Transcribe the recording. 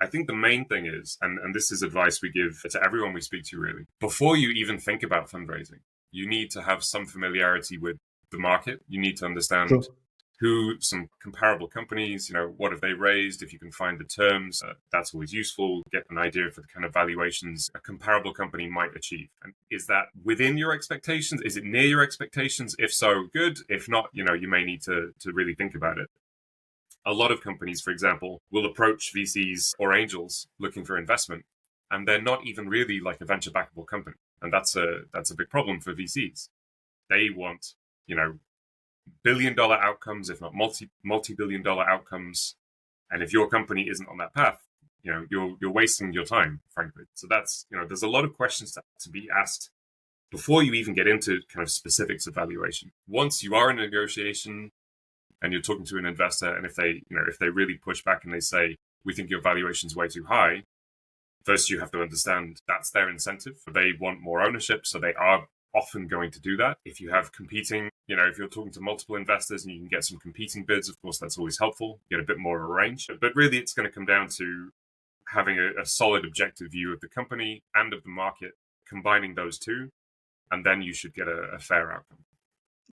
I think the main thing is, and this is advice we give to everyone we speak to really, before you even think about fundraising, you need to have some familiarity with the market. You need to understand True. who some comparable companies, what have they raised? If you can find the terms, that's always useful. Get an idea for the kind of valuations a comparable company might achieve. And is that within your expectations? Is it near your expectations? If so, good. If not, you may need to really think about it. A lot of companies, for example, will approach VCs or angels looking for investment, and they're not even really like a venture backable company. And that's a big problem for VCs. They want, billion-dollar outcomes, if not multi-billion-dollar outcomes. And if your company isn't on that path, you're wasting your time, frankly. So that's, there's a lot of questions to be asked before you even get into kind of specifics of valuation. Once you are in a negotiation and you're talking to an investor, and if they really push back and they say, we think your valuation's way too high, first you have to understand that's their incentive. They want more ownership, so they are often going to do that. If you have competing, if you're talking to multiple investors and you can get some competing bids, of course, that's always helpful. Get a bit more of a range. But really, it's going to come down to having a solid objective view of the company and of the market, combining those two, and then you should get a fair outcome.